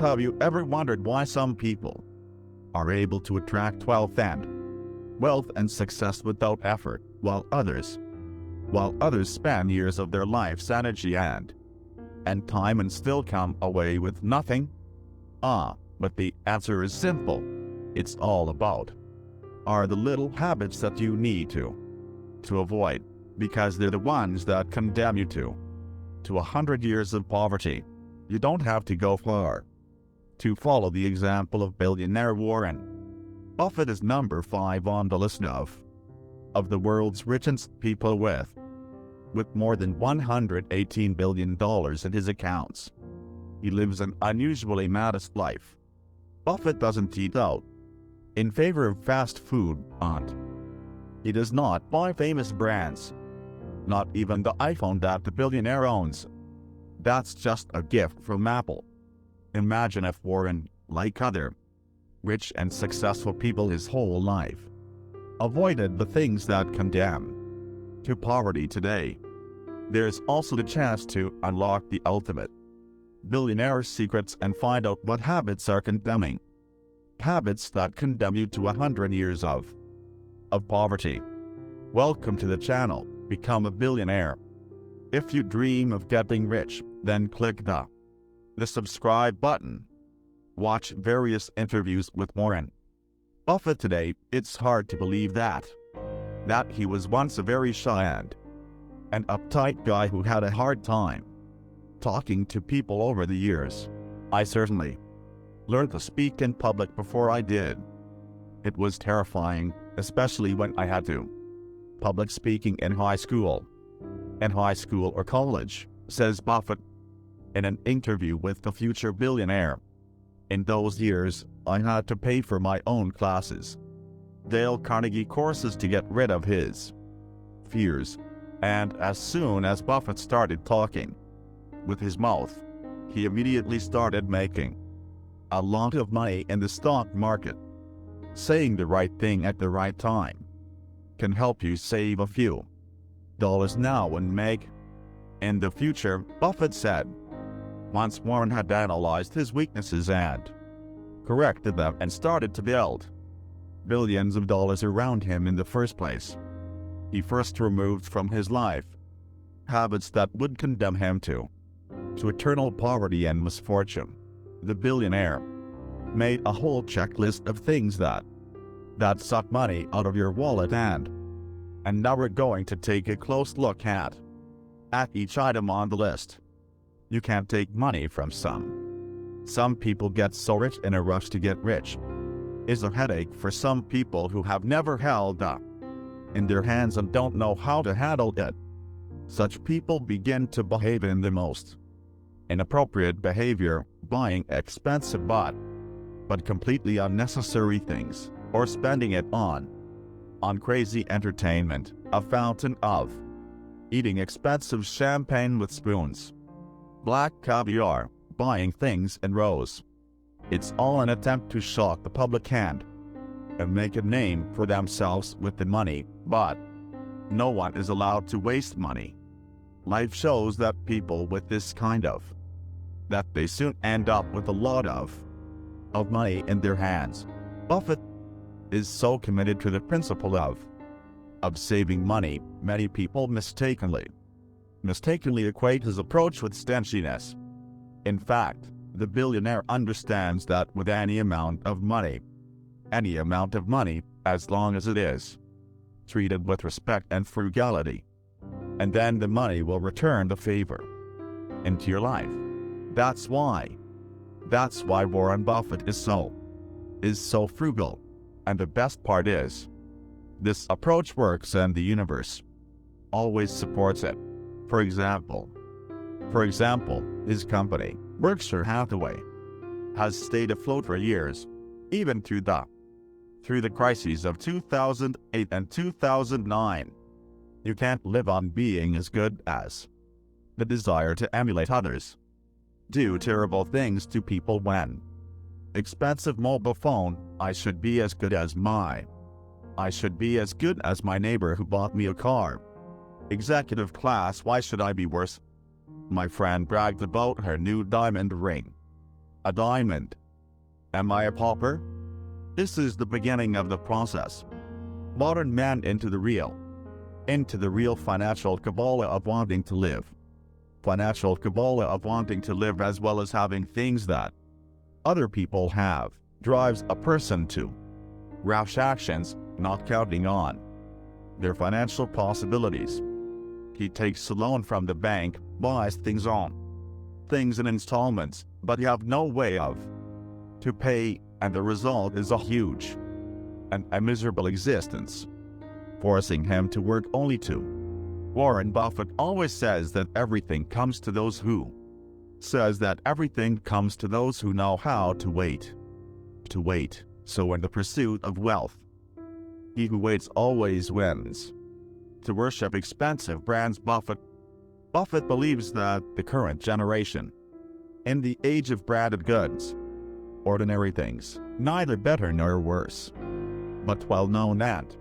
Have you ever wondered why some people are able to attract wealth and success without effort, while others spend years of their life's energy and time and still come away with nothing? But the answer is simple. It's all about are the little habits that you need to avoid, because they're the ones that condemn you to 100 years of poverty. You don't have to go far to follow the example of billionaire Warren Buffett. Is number 5 on the list of the world's richest people with more than $118 billion in his accounts. He lives an unusually modest life. Buffett doesn't eat out in favor of fast food, and he does not buy famous brands, not even the iPhone that the billionaire owns. That's just a gift from Apple. Imagine if Warren, like other rich and successful people his whole life, avoided the things that condemn to poverty today. There's also the chance to unlock the ultimate billionaire secrets and find out what habits are condemning. Habits that condemn you to 100 years of poverty. Welcome to the channel. Become a billionaire. If you dream of getting rich, then click the subscribe button. Watch various interviews with Warren Buffett today. It's hard to believe that he was once a very shy and uptight guy who had a hard time talking to people over the years. I certainly learned to speak in public before I did. It was terrifying, especially when I had to public speaking in high school or college, says Buffett in an interview with the future billionaire. In those years, I had to pay for my own classes, Dale Carnegie courses, to get rid of his fears. And as soon as Buffett started talking with his mouth, he immediately started making a lot of money in the stock market. Saying the right thing at the right time can help you save a few dollars now and make in the future, Buffett said. Once Warren had analyzed his weaknesses and corrected them and started to build billions of dollars around him in the first place, he first removed from his life habits that would condemn him to eternal poverty and misfortune. The billionaire made a whole checklist of things that suck money out of your wallet, and now we're going to take a close look at each item on the list. You can't take money from some people get so rich in a rush to get rich. Is a headache for some people who have never held up in their hands and don't know how to handle it. Such people begin to behave in the most inappropriate behavior, buying expensive but completely unnecessary things, or spending it on crazy entertainment, a fountain of eating expensive champagne with spoons, black caviar, buying things in rows. It's all an attempt to shock the public and make a name for themselves with the money, but no one is allowed to waste money. Life shows that people with this kind of that they soon end up with a lot of money in their hands. Buffett is so committed to the principle of saving money, many people mistakenly equate his approach with stinginess. In fact, the billionaire understands that with any amount of money, as long as it is treated with respect and frugality, and then the money will return the favor into your life. That's why Warren Buffett is so frugal. And the best part is, this approach works and the universe always supports it. For example, his company, Berkshire Hathaway, has stayed afloat for years, even through the crises of 2008 and 2009. You can't live on being as good as the desire to emulate others. Do terrible things to people when expensive mobile phone, I should be as good as my neighbor who bought me a car. Executive class, why should I be worse? My friend bragged about her new diamond ring. a diamond. Am I a pauper? This is the beginning of the process. Modern man into the real financial Kabbalah of wanting to live. Financial Kabbalah of wanting to live as well as having things that other people have drives a person to rash actions, not counting on their financial possibilities. He takes a loan from the bank, buys things in installments, but you have no way to pay, and the result is a huge and a miserable existence, forcing him to work only to. Warren Buffett always says that everything comes to those who know how to wait. So in the pursuit of wealth, he who waits always wins. To worship expensive brands, Buffett believes that the current generation, in the age of branded goods, ordinary things, neither better nor worse, but well known and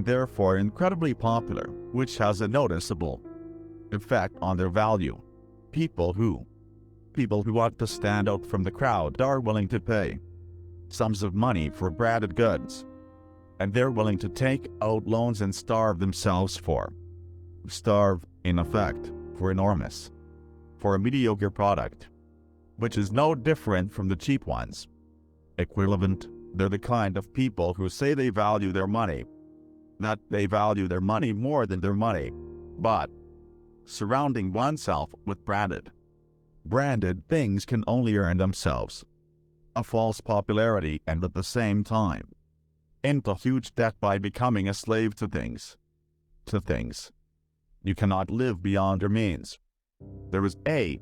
therefore incredibly popular, which has a noticeable effect on their value. People who want to stand out from the crowd are willing to pay sums of money for branded goods, and they're willing to take out loans and starve in effect for a mediocre product, which is no different from the cheap ones. Equivalent, they're the kind of people who say they value their money, that they value their money more than their money, but surrounding oneself with branded things can only earn themselves a false popularity and at the same time into huge debt by becoming a slave to things. You cannot live beyond your means. There is a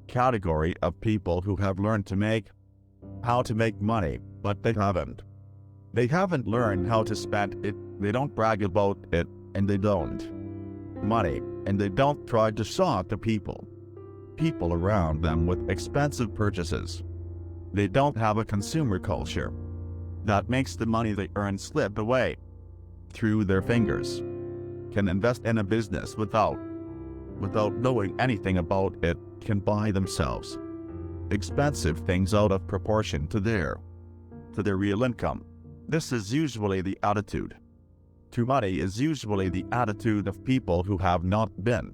category of people who have learned how to make money, but they haven't learned how to spend it. They don't brag about it, and they don't try to shock the people around them with expensive purchases. They don't have a consumer culture that makes the money they earn slip away through their fingers, can invest in a business without knowing anything about it, can buy themselves expensive things out of proportion to their real income. This is usually the attitude to money is usually the attitude of people who have not been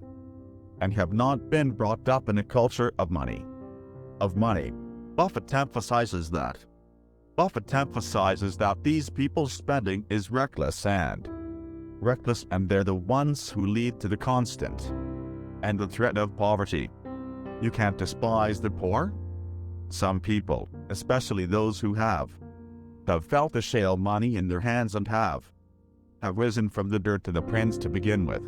brought up in a culture of money. Buffett emphasizes that these people's spending is reckless and they're the ones who lead to the constant and the threat of poverty. You can't despise the poor. Some people, especially those who have felt the shale money in their hands and have risen from the dirt to the prince to begin with,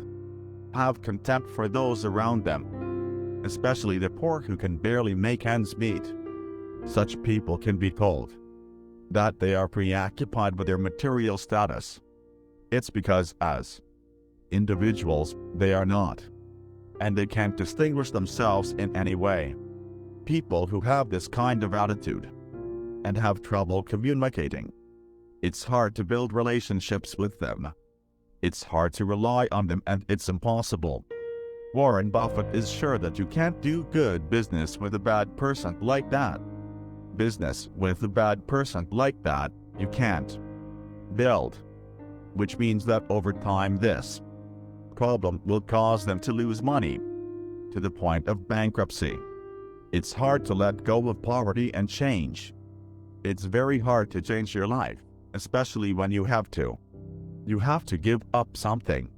have contempt for those around them, especially the poor who can barely make ends meet. Such people can be told that they are preoccupied with their material status. It's because as individuals they are not, and they can't distinguish themselves in any way. People who have this kind of attitude and have trouble communicating. It's hard to build relationships with them. It's hard to rely on them, and it's impossible. Warren Buffett is sure that you can't do good business with a bad person like that. You can't build, which means that over time this problem will cause them to lose money to the point of bankruptcy. It's hard to let go of poverty and change. It's very hard to change your life, especially when you have to give up something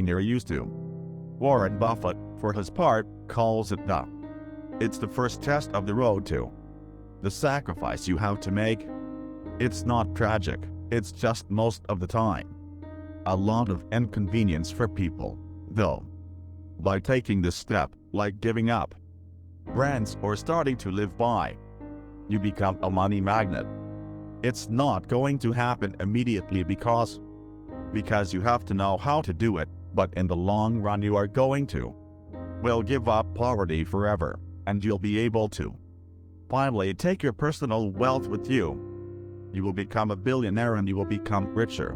you're used to. Warren Buffett, for his part, calls it it's the first test of the road to the sacrifice you have to make. It's not tragic, it's just most of the time a lot of inconvenience for people, though. By taking this step, like giving up brands or starting to live by, you become a money magnet. It's not going to happen immediately because you have to know how to do it, but in the long run you are going to give up poverty forever, and you'll be able to finally take your personal wealth with you. You will become a billionaire and you will become richer.